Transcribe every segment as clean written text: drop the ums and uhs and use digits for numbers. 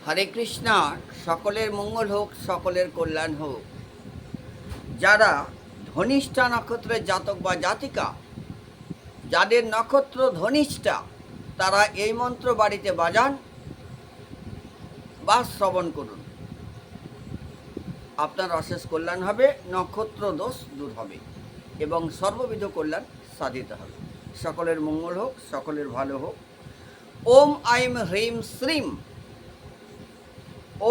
হরে কৃষ্ণা। সকলের মঙ্গল হোক, সকলের কল্যাণ হোক। যারা ধনিষ্ঠা নক্ষত্রের জাতক বা জাতিকা, যাদের নক্ষত্র ধনিষ্ঠা, তারা এই মন্ত্র বাড়িতে বাজান বা শ্রবণ করুন। আপনার অশেষ কল্যাণ হবে, নক্ষত্র দোষ দূর হবে এবং সর্ববিধ কল্যাণ সাধিত হবে। সকলের মঙ্গল হোক, সকলের ভালো হোক। ওম আইম হ্রিম শ্রীম,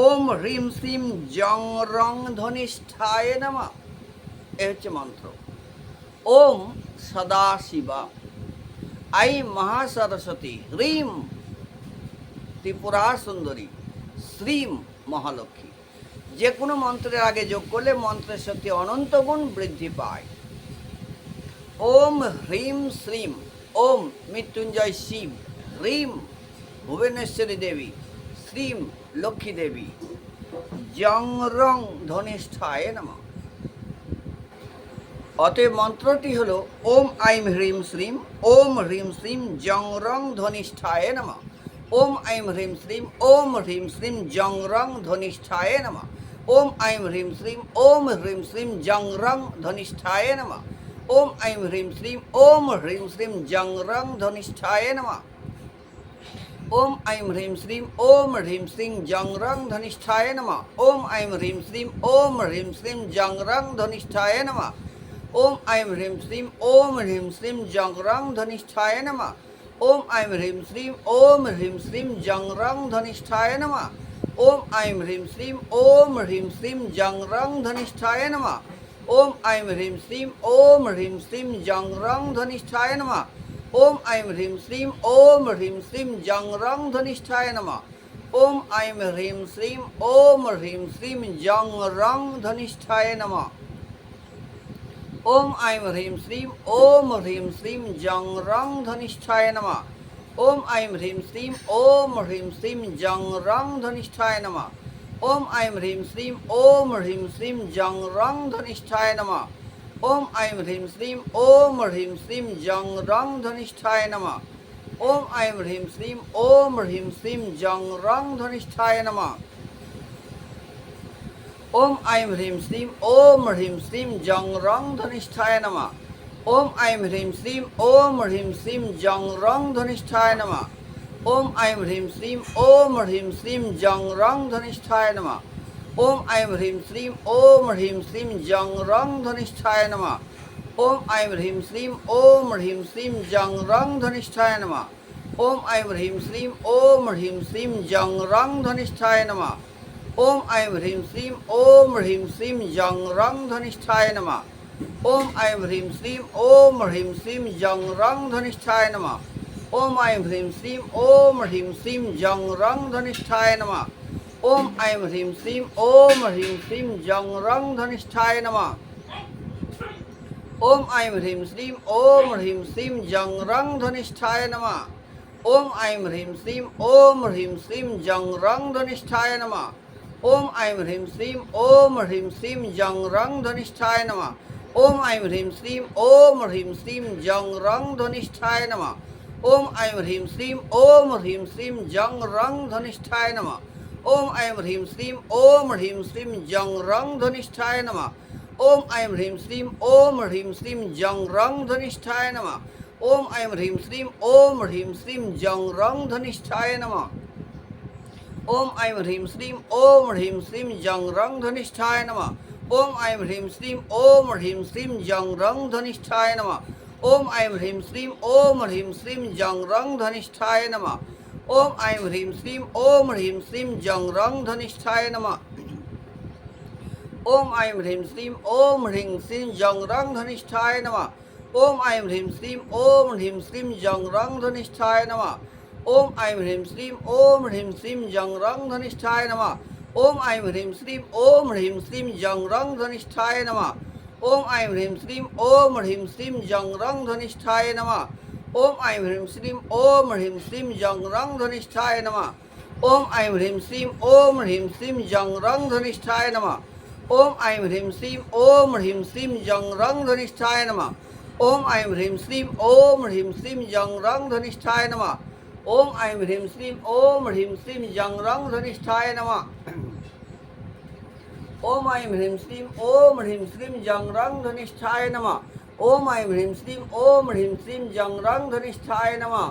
ওম হ্রিম শ্রীম জং রং ধনিষ্ঠায় নমঃ। এ হচ্ছে মন্ত্র। ওম সদাশিবা, আই মহাসরস্বতী, হ্রিম ত্রিপুরা সুন্দরী, শ্রীম মহালক্ষ্মী। যে কোনো মন্ত্রের আগে যোগ করলে মন্ত্রের শক্তি অনন্ত গুণ বৃদ্ধি পায়। ওম হ্রিম শ্রীম, ওম মৃত্যুঞ্জয় শিব, হ্রিম ভুবনেশ্বরী দেবী, শ্রীম লক্ষ্মী দেবী, জং রং ধনিষ্ঠায় নমঃ। অতএব মন্ত্রটি হল ওম আইম হ্রিম শ্রীম, ওম হ্রিম শ্রীম জং রং ধনিষ্ঠায় নমঃ। ওম আইম হ্রিম শ্রীম, ওম হ্রিম শ্রীম জং রং ধনিষ্ঠায় নমঃ। ওম আইম হ্রিম শ্রীম, ওম হ্রিম শ্রীম জং রং ধনিষ্ঠায় নমঃ। ওম আইম হ্রিম শ্রীম, ওম হ্রিম শ্রীম জং রং ধনিষ্ঠায় নমঃ। ওম আইম হ্রিম শ্রীম, ওম হ্রিম শ্রীম জং রং ধনিষ্ঠায় নমঃ। ওম আইম হ্রিম শ্রীম, ওম হ্রিম শ্রীম জং রং ধনিষ্ঠায় নমঃ। ওম আইম হ্রিম শ্রীম, ওম হ্রিম শ্রীম জং রং ধনিষ্ঠায় নমঃ। ওম আইম হ্রিম শ্রীম, ওম হ্রিম শ্রীম জং রং ধনিষ্ঠায় নমঃ। ওম আইম হ্রিম শ্রীম, ওম হ্রিম শ্রীম জং রং ধনিষ্ঠায় নমঃ। ওম আইম হ্রিম শ্রীম, ওম হ্রিম শ্রীম জং রং ধনিষ্ঠায় নমঃ। ওম আইম হ্রিম শ্রীম, ওম হ্রিম শ্রীম জং রং ধনিষ্ঠায় নমঃ। ওম আইম হ্রিম শ্রীম, ওম হ্রিম শ্রীম জং রং ধনিষ্ঠায় নমঃ। ওম আইম হ্রিম শ্রীম, ওম হ্রিম শ্রীম জং রং ধনিষ্ঠায় নমঃ। ওম আইম হ্রিম শ্রীম, ওম হ্রিম শ্রীম জং রং ধনিষ্ঠায় নমঃ। ওম আইম হ্রিম শ্রীম, ওম হ্রিম শ্রীম জং রং ধনিষ্ঠায় নমঃ। ওম আইম হ্রিম শ্রীম, ওম হ্রিম শ্রীম জং রং ধনিষ্ঠায় নমঃ। ওম আইম হ্রিম শ্রীম, ওম হ্রিম শ্রীম জং রং ধনিষ্ঠায় নমঃ। ওম আইম হ্রিম শ্রীম, ওম হ্রিম শ্রীম জং রং ধনিষ্ঠায় নমঃ। ওম আইম হ্রিম শ্রীম, ওম হ্রিম শ্রীম জং রং ধনিষ্ঠায় নমঃ। ওম আইম হ্রিম শ্রীম, ওম হ্রিম শ্রীম জং রং ধনিষ্ঠায় নমঃ। ওম আইম হ্রিম শ্রীম, ওম হ্রিম শ্রীম জং রং ধনিষ্ঠায় নমঃ। ওম আইম হ্রিম শ্রীম, ওম হ্রিম শ্রীম জং রং ধনিষ্ঠায় নমঃ। ওম আইম হ্রিম শ্রীম, ওম হ্রিম শ্রীম জং রং ধনিষ্ঠায় নমঃ। ওম আইম হ্রিম শ্রীম, ওম হ্রিম শ্রীম জং রং ধনিষ্ঠায় নমঃ। ওম আইম হ্রিম শ্রীম, ওম হ্রিম শ্রীম জং রং ধনিষ্ঠায় নমঃ। ওম আইম হ্রিম শ্রীম, ওম হ্রিম শ্রীম জং রং ধনিষ্ঠায় নমঃ। ওম আইম হ্রিম শ্রীম, ওম হ্রিম শ্রীম জং রং ধনিষ্ঠায় নমঃ। ওম আইম হ্রিম শ্রীম, ওম হ্রিম শ্রীম জং রং ধনিষ্ঠায় নমঃ। ওম আইম হ্রিম শ্রীম, ওম হ্রিম শ্রীম জং রং ধনিষ্ঠায় নমঃ। ওম আইম হ্রিম শ্রীম, ওম হ্রিম শ্রীম জং রং ধনিষ্ঠায় নমঃ। ওম আইম হ্রিম শ্রীম, ওম হ্রিম শ্রীম জং রং ধনিষ্ঠায় নমঃ। ওম আইম হ্রিম শ্রীম, ওম হ্রিম শ্রীম জং রং ধনিষ্ঠায় নমঃ। ওম আইম হ্রিম শ্রীম, ওম হ্রিম শ্রীম জং রং ধনিষ্ঠায় নমঃ। ওম আইম হ্রিম শ্রীম, ওম হ্রিম শ্রীম জং রং ধনিষ্ঠায় নমঃ। ওম আইম হ্রিম শ্রীম, ওম হ্রিম শ্রীম জং রং ধনিষ্ঠায় নমঃ। ওম আইম হ্রিম শ্রীম, ওম হ্রিম শ্রীম জং রং ধনিষ্ঠায় নমঃ। ওম আইম হ্রিম শ্রীম, ওম হ্রিম শ্রীম জং রং ধনিষ্ঠায় নমঃ। ওম আইম হ্রিম শ্রীম, ওম হ্রিম শ্রীম জং রং ধনিষ্ঠায় নমঃ। ওম আইম হ্রিম শ্রীম, ওম হ্রিম শ্রীম জং রং ধনিষ্ঠায় নমঃ। ওম আইম হ্রিম শ্রীম, ওম হ্রিম শ্রীম জং রং ধনিষ্ঠায় নমঃ। ওম আইম হ্রিম শ্রীম, ওম হ্রিম শ্রীম জং রং ধনিষ্ঠায় নমঃ। ওম আইম হ্রিম শ্রীম, ওম হ্রিম শ্রীম জং রং ধনিষ্ঠায় নমঃ। ওম আইম হ্রিম শ্রীম, ওম হ্রিম শ্রীম জং রং ধনিষ্ঠায় নমঃ। ওম আইম হ্রিম শ্রীম, ওম হ্রিম শ্রীম জং রং ধনিষ্ঠায় নমঃ। ওম আইম হ্রিম শ্রীম, ওম হ্রিম শ্রীম জং রং ধনিষ্ঠায় নমঃ। ওম আইম হ্রিম শ্রীম, ওম হ্রিম শ্রীম জং রং ধনিষ্ঠায় নমঃ। ওম আইম হ্রিম শ্রীম, ওম হ্রিম শ্রীম জং রং ধনিষ্ঠায় নমঃ। ওম আইম হ্রিম শ্রীম, ওম হ্রিম শ্রীম জং রং ধনিষ্ঠায় নমঃ। ওম আইম হ্রিম শ্রীম ওম হ্রিম শ্রীম জং রং ধনিষ্ঠায় নমঃ। ওম আইম হ্রিম শ্রীম ওম হ্রিম শ্রীম জং রং ধনিষ্ঠায় নমঃ। ওম আইম হ্রিম শ্রীম ওম হ্রিম শ্রীম জং রং ধনিষ্ঠায় নমঃ।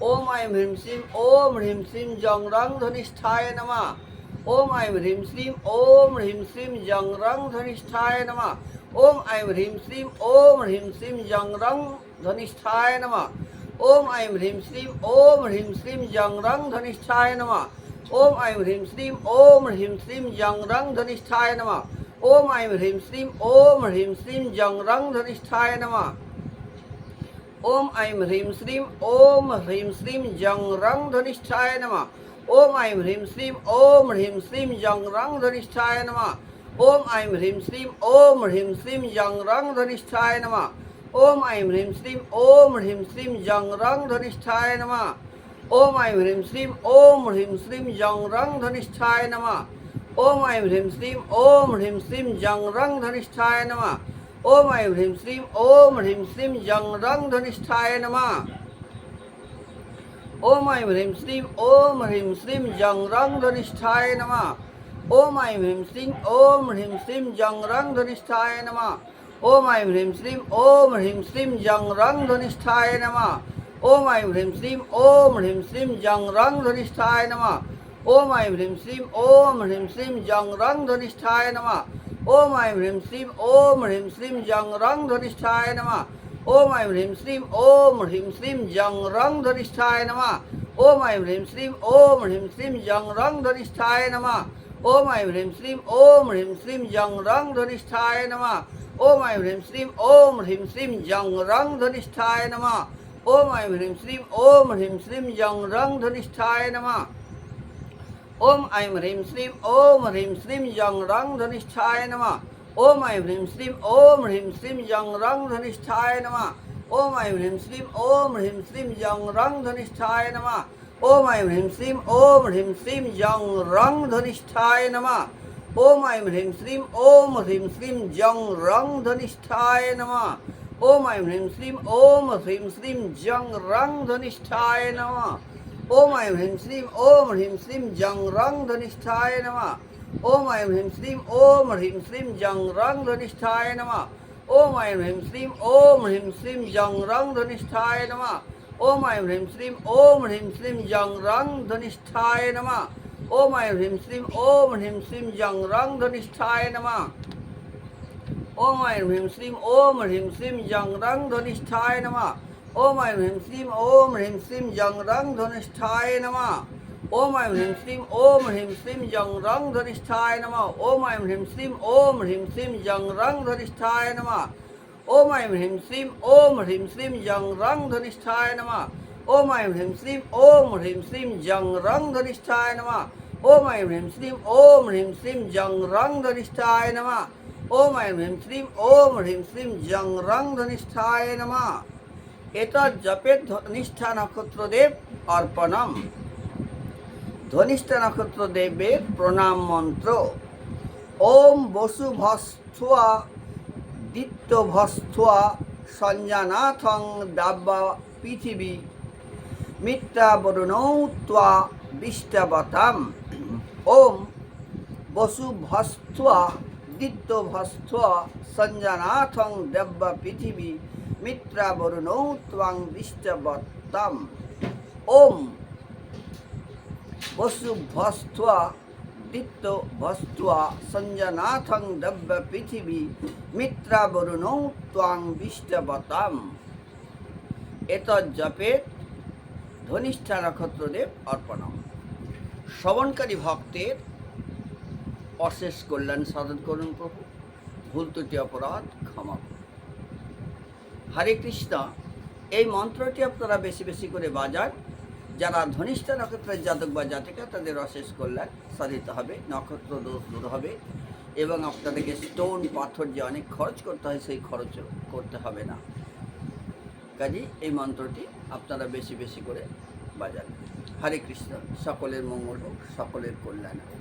ওম আইম হ্রিম শ্রীম ওম হ্রিম শ্রীম জং রং ধনিষ্ঠায় নমঃ। ওম আইম হ্রিম শ্রীম ওম হ্রিম শ্রীম জং রং ধনিষ্ঠায় নমঃ। ওম আইম হ্রিম শ্রীম ওম হ্রিম শ্রীম জং রং ধনিষ্ঠায় নমঃ। ওম আইম হ্রিম শ্রীম ওম হ্রিম শ্রীম জং রং ধনিষ্ঠায় নমঃ। ওম আইম হ্রিম শ্রীম ওম হ্রিম শ্রীম জং রং ধনিষ্ঠায় নমঃ। ওম আইম হ্রিম শ্রীম ওম হ্রিম শ্রীম জং রং ধনিষ্ঠায় নমঃ। ওম আইম হ্রিম শ্রীম ওম হ্রিম শ্রীম জং রং ধনিষ্ঠায় নমঃ। ওম আইম হ্রিম শ্রীম ওম হ্রিম শ্রীম জং রং ধনিষ্ঠায় নমঃ। ওম আইম হ্রিম শ্রীম ওম হ্রিম শ্রীম জং রং ধনিষ্ঠায় নমঃ। ওম আইম হ্রিম শ্রীম ওম হ্রিম শ্রীম জং রং ধনিষ্ঠায় নমঃ। ওম আইম হ্রিম শ্রীম ওম হ্রিম শ্রীম জং রং ধনিষ্ঠায় নমঃ। ওম আইম হ্রিম শ্রীম ওম হ্রিম শ্রীম জং রং ধনিষ্ঠায় নমঃ। ওম আইম হ্রিম শ্রীম ওম হ্রিম শ্রীম জং রং ধনিষ্ঠায় নমঃ। ওম আইম হ্রিম শ্রীম ওম হ্রিম শ্রীম জং রং ধনিষ্ঠায় নমঃ। ওম আইম হ্রিম শ্রীম ওম হ্রিম শ্রীম জং রং ধনিষ্ঠায় নমঃ। ওম আইম হ্রিম শ্রীম ওম হ্রিম শ্রীম জং রং ধনিষ্ঠায় নমঃ। ওম আইম হ্রিম শ্রীম ওম হ্রিম শ্রীম জং রং ধনিষ্ঠায় নমঃ। ওম আইম হ্রিম শ্রীম ওম হ্রিম শ্রীম জং রং ধনিষ্ঠায় নমঃ। ওম আইম হ্রিম শ্রীম ওম হ্রিম শ্রীম জং রং ধনিষ্ঠায় নমঃ। ওম আইম হ্রিম শ্রীম ওম হ্রিম শ্রীম জং রং ধনিষ্ঠায় নমঃ। ওম আইম হ্রিম শ্রীম ওম হ্রিম শ্রীম জং রং ধনিষ্ঠায় নমঃ। ওম আইম হ্রিম শ্রীম ওম হ্রিম শ্রীম জং রং ধনিষ্ঠায় নমঃ। ওম আইম হ্রিম শ্রীম ওম হ্রিম শ্রীম জং রং ধনিষ্ঠায় নমঃ। ওম আইম হ্রিম শ্রীম ওম হ্রিম শ্রীম জং রং ধনিষ্ঠায় নমঃ। ওম আইম হ্রিম শ্রীম ওম হ্রিম শ্রীম জং রং ধনিষ্ঠায় নমঃ। ওম আইম হ্রিম শ্রীম ওম হ্রিম শ্রীম জং রং ধনিষ্ঠায় নমঃ। ওম আইম হ্রিম শ্রীম ওম হ্রিম শ্রীম জং রং ধনিষ্ঠায় নমঃ। ওম আইম হ্রিম শ্রীম ওম হ্রিম শ্রীম জং রং ধনিষ্ঠায় নমঃ। ওম আইম হ্রিম শ্রীম ওম হ্রিম শ্রীম জং রং ধনিষ্ঠায় নমঃ। ওম আইম হ্রিম শ্রীম ওম হ্রিম শ্রীম জং রং ধনিষ্ঠায় নমঃ। ওম আইম হ্রিম শ্রীম ওম হ্রিম শ্রীম জং রং ধনিষ্ঠায় নমঃ। ওম আইম হ্রিম শ্রীম ওম হ্রিম শ্রীম জং রং ধনিষ্ঠায় নমঃ। ওম আইম হ্রিম শ্রীম ওম হ্রিম শ্রীম জং রং ধনিষ্ঠায় নমঃ। ওম আইম হ্রিম শ্রীম ওম হ্রিম শ্রীম জং রং ধনিষ্ঠায় নমঃ। ওম আইম হ্রিম শ্রীম ওম হ্রিম শ্রীম জং রং ধনিষ্ঠায় নমঃ। ওম আইম হ্রিম শ্রীম ওম হ্রিম শ্রীম জং রং ধনিষ্ঠায় নমঃ। ওম আইম হ্রিম শ্রীম ওম হ্রিম শ্রীম জং রং ধনিষ্ঠায় নমঃ। ওম আইম হ্রিম শ্রীম ওম হ্রিম শ্রীম জং রং ধনিষ্ঠায় নমঃ। ওম আইম হ্রিম শ্রীম ওম হ্রিম শ্রীম জং রং ধনিষ্ঠায় নমঃ। ওম আইম হ্রিম শ্রীম ওম হ্রিম শ্রীম জং রং ধনিষ্ঠায় নমঃ। ওম আইম হ্রিম শ্রীম ওম হ্রিম শ্রীম জং রং ধনিষ্ঠায় নমঃ। ওম আইম হ্রিম শ্রীম ওম হ্রিম শ্রীম জং রং ধনিষ্ঠায় নমঃ। ওম আইম হ্রিম শ্রীম ওম হ্রিম শ্রীম জং রং ধনিষ্ঠায় নমঃ। এতৎ জপের ধনিষ্ঠা নক্ষত্রদেব অর্পণম। ধনিষ্ঠা নক্ষত্রদেবের প্রণাম মন্ত্র: ওম বসুভস্থা দিত্যভস্থা সঞ্জানাথং দাব্বা পৃথিবী মিত্রাবরুণৌ ত্বা বিষ্টাবতাম। ওম বসুভস্থা দিত্যভস্থা সঞ্জানাথং দাব্বা পৃথিবী মিত্রাবরুণৌ ত্বাং বিষ্টাবতাম। ওম বসুভস্থা দিত্যভস্থা সঞ্জানাথং দাব্বা পৃথিবী মিত্রাবরুণৌ ত্বাং বিষ্টাবতাম। এতৎ জপের ধনিষ্ঠা নক্ষত্রদেব অর্পণম। শ্রবণকারী ভক্তের অশেষ কল্যাণ সাধন করুন প্রভু। ভুল ত্রুটি অপরাধ ক্ষমা করুন। হরে কৃষ্ণ। এই মন্ত্রটি আপনারা বেশি বেশি করে বাজান। যারা ধনিষ্ঠা নক্ষত্রের জাতক বা জাতিকা, তাদের অশেষ কল্যাণ সাধিত হবে, নক্ষত্র দোষ দূর হবে এবং আপনাদেরকে স্টোন পাথর যে অনেক খরচ করতে হয়, সেই খরচ করতে হবে না। কাজেই এই মন্ত্রটি আপনারা বেশি বেশি করে বাজান। হরে কৃষ্ণ। সকলের মঙ্গল হোক, সকলের কল্যাণ হোক।